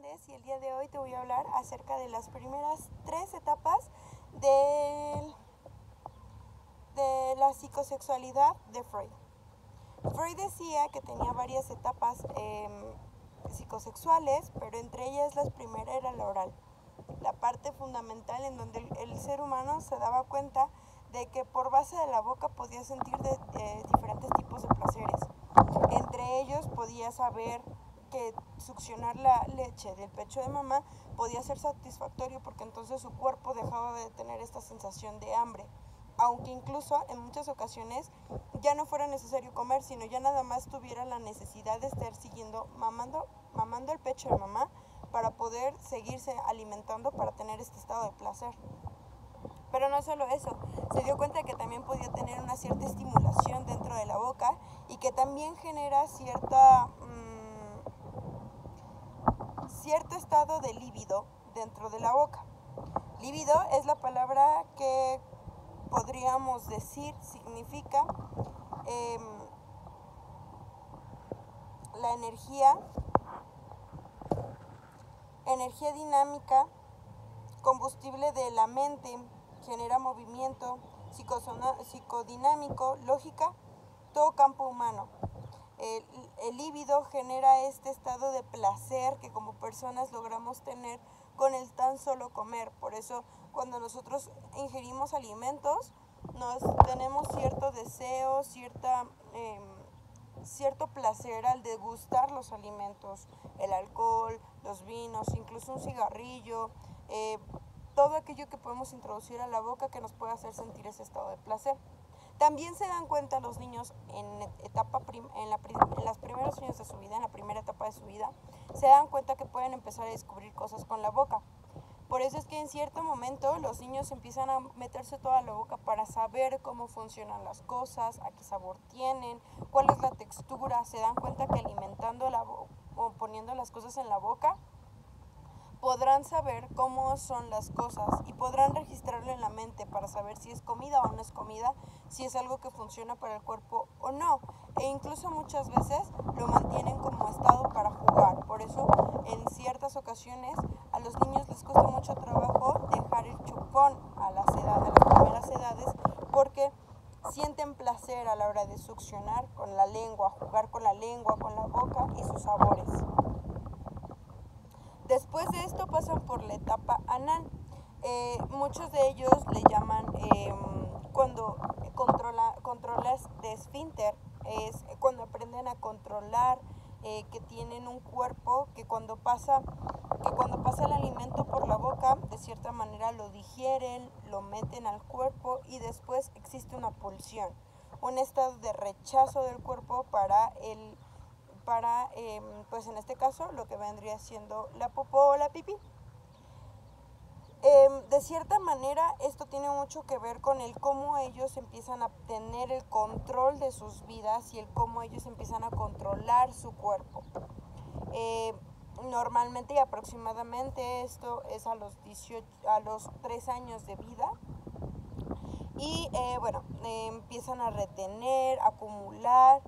González y el día de hoy te voy a hablar acerca de las primeras 3 etapas de la psicosexualidad de Freud. Freud decía que tenía varias etapas psicosexuales, pero entre ellas la primera era la oral, la parte fundamental en donde el ser humano se daba cuenta de que por base de la boca podía sentir diferentes tipos de placeres. Entre ellos podía saber que succionar la leche del pecho de mamá podía ser satisfactorio porque entonces su cuerpo dejaba de tener esta sensación de hambre, aunque incluso en muchas ocasiones ya no fuera necesario comer, sino ya nada más tuviera la necesidad de estar mamando el pecho de mamá para poder seguirse alimentando para tener este estado de placer. Pero no solo eso, se dio cuenta que también podía tener una cierta estimulación dentro de la boca y que también genera cierto estado de líbido dentro de la boca. Líbido es la palabra que podríamos decir significa la energía dinámica, combustible de la mente, genera movimiento, psicodinámico, lógica, todo campo humano. El líbido genera este estado de placer que como personas logramos tener con el tan solo comer. Por eso cuando nosotros ingerimos alimentos, tenemos cierto deseo, cierto placer al degustar los alimentos, el alcohol, los vinos, incluso un cigarrillo, todo aquello que podemos introducir a la boca que nos puede hacer sentir ese estado de placer. También se dan cuenta los niños en los primeros años de su vida, en la primera etapa de su vida, se dan cuenta que pueden empezar a descubrir cosas con la boca. Por eso es que en cierto momento los niños empiezan a meterse toda la boca para saber cómo funcionan las cosas, a qué sabor tienen, cuál es la textura. Se dan cuenta que alimentando o poniendo las cosas en la boca, podrán saber cómo son las cosas y podrán registrarlo en la mente para saber si es comida o no es comida, si es algo que funciona para el cuerpo o no. E incluso muchas veces lo mantienen como estado para jugar. Por eso en ciertas ocasiones a los niños les cuesta mucho trabajo dejar el chupón a las primeras edades porque sienten placer a la hora de succionar con la lengua, jugar con la lengua, con la boca y sus sabores. Después de esto pasan por la etapa anal. Muchos de ellos le llaman cuando controlas de esfínter, es cuando aprenden a controlar que tienen un cuerpo que cuando pasa el alimento por la boca, de cierta manera lo digieren, lo meten al cuerpo y después existe una pulsión, un estado de rechazo del cuerpo para pues en este caso lo que vendría siendo la popó o la pipí. De cierta manera esto tiene mucho que ver con el cómo ellos empiezan a tener el control de sus vidas y el cómo ellos empiezan a controlar su cuerpo. Normalmente y aproximadamente esto es a los 3 años de vida y empiezan a retener, acumular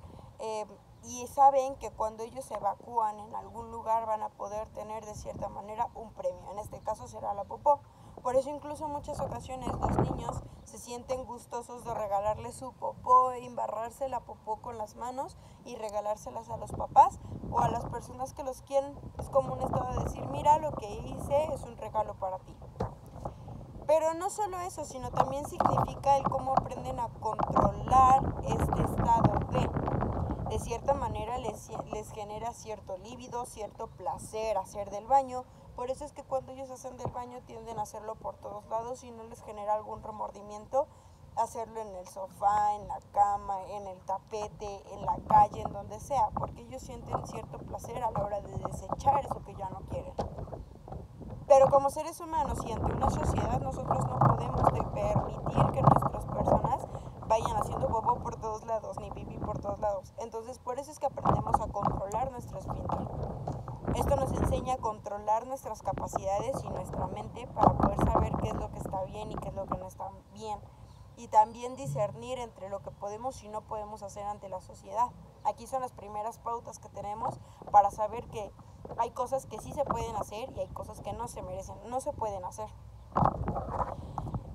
y saben que cuando ellos se evacúan en algún lugar van a poder tener de cierta manera un premio, en este caso será la popó. Por eso incluso en muchas ocasiones los niños se sienten gustosos de regalarle su popó e embarrarse la popó con las manos y regalárselas a los papás o a las personas que los quieren. Es como un estado de decir, mira, lo que hice es un regalo para ti. Pero no solo eso, sino también significa el cómo aprenden a controlar este estado de cierta manera les genera cierto líbido, cierto placer hacer del baño. Por eso es que cuando ellos hacen del baño tienden a hacerlo por todos lados y no les genera algún remordimiento hacerlo en el sofá, en la cama, en el tapete, en la calle, en donde sea, porque ellos sienten cierto placer a la hora de desechar eso que ya no quieren. Pero como seres humanos y ante una sociedad, nosotros no podemos permitir que nuestras personas vayan haciendo popó por todos lados, ni pipí por todos lados. Entonces, por eso es que aprendemos a controlar nuestro esfínter. Esto nos enseña a controlar nuestras capacidades y nuestra mente para poder saber qué es lo que está bien y qué es lo que no está bien. Y también discernir entre lo que podemos y no podemos hacer ante la sociedad. Aquí son las primeras pautas que tenemos para saber que Hay cosas que sí se pueden hacer y hay cosas que no se merecen, no se pueden hacer.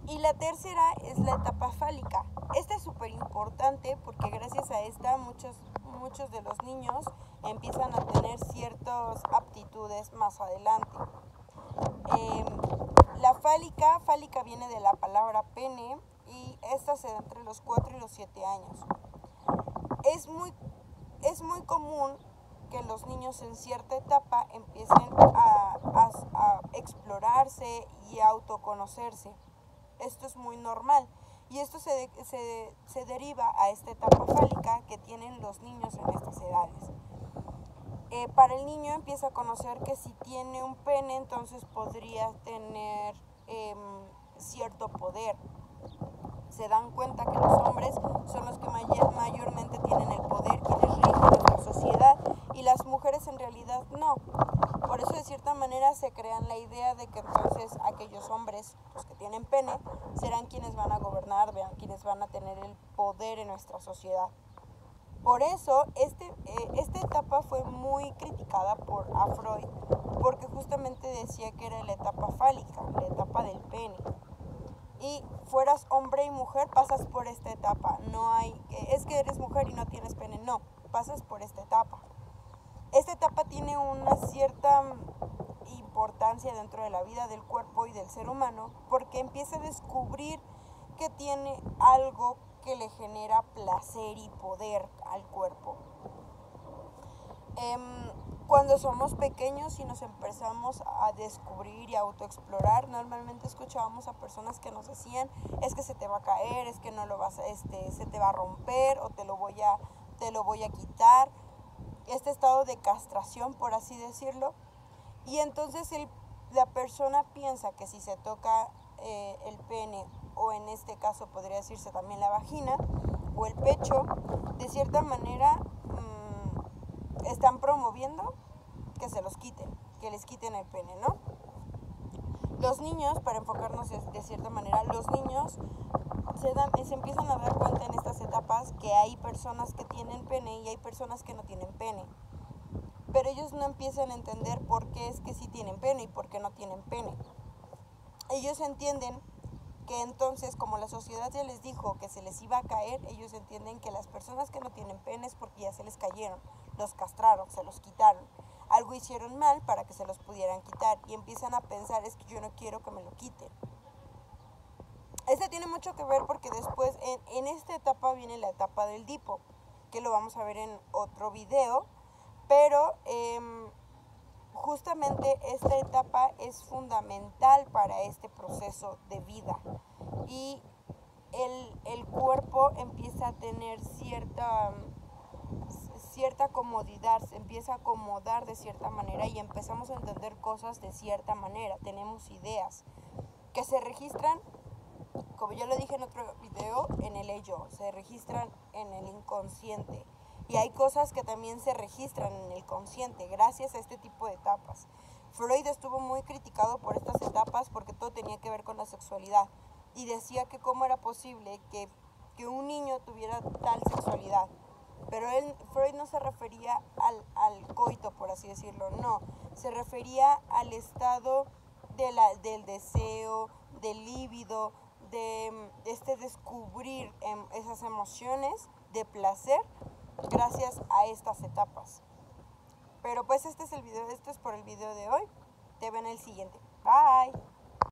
Y la tercera es la etapa fálica. Esta es súper importante porque gracias a esta muchos de los niños empiezan a tener ciertas aptitudes más adelante. La fálica viene de la palabra pene y esta se da entre los 4 y los 7 años. Es muy común que los niños en cierta etapa empiecen a explorarse y a autoconocerse. Esto es muy normal y esto se deriva a esta etapa fálica que tienen los niños en estas edades. Para el niño empieza a conocer que si tiene un pene, entonces podría tener cierto poder. Se dan cuenta que los hombres son los que mayormente tienen el poder y les rigen nuestra sociedad, y las mujeres en realidad no. Por eso de cierta manera se crean la idea de que entonces aquellos hombres, los que tienen pene, serán quienes van a gobernar, quienes van a tener el poder en nuestra sociedad. Por eso esta etapa fue muy criticada por Freud, porque justamente decía que era la etapa fálica, la etapa del pene. Y fueras hombre y mujer, pasas por esta etapa. No hay, es que eres mujer y no tienes pene, no, pasas por esta etapa. Esta etapa tiene una cierta importancia dentro de la vida del cuerpo y del ser humano porque empieza a descubrir que tiene algo que le genera placer y poder al cuerpo. Cuando somos pequeños y nos empezamos a descubrir y a autoexplorar, normalmente escuchábamos a personas que nos decían, es que se te va a caer, es que no lo vas se te va a romper o te lo voy a quitar. Este estado de castración, por así decirlo. Y entonces la persona piensa que si se toca el pene, o en este caso podría decirse también la vagina o el pecho, de cierta manera están promoviendo que se los quiten, que les quiten el pene, ¿no? Los niños, para enfocarnos de cierta manera, los niños se empiezan a dar cuenta en estas etapas que hay personas que tienen pene y hay personas que no tienen pene. Pero ellos no empiezan a entender por qué es que sí tienen pene y por qué no tienen pene. Ellos entienden que entonces, como la sociedad ya les dijo que se les iba a caer, ellos entienden que las personas que no tienen pene es porque ya se les cayeron, los castraron, se los quitaron. Algo hicieron mal para que se los pudieran quitar y empiezan a pensar, es que yo no quiero que me lo quiten. Esto tiene mucho que ver porque después en esta etapa viene la etapa del Edipo, que lo vamos a ver en otro video, pero justamente esta etapa es fundamental para este proceso de vida y el cuerpo empieza a tener cierta comodidad, se empieza a acomodar de cierta manera y empezamos a entender cosas de cierta manera, tenemos ideas que se registran, como ya lo dije en otro video, en el ello, se registran en el inconsciente. Y hay cosas que también se registran en el consciente gracias a este tipo de etapas. Freud estuvo muy criticado por estas etapas porque todo tenía que ver con la sexualidad. Y decía que cómo era posible que un niño tuviera tal sexualidad. Pero Freud no se refería al coito, por así decirlo, no. Se refería al estado del deseo, del líbido, de descubrir esas emociones de placer gracias a estas etapas. Pero pues este es por el video de hoy. Te veo en el siguiente. Bye.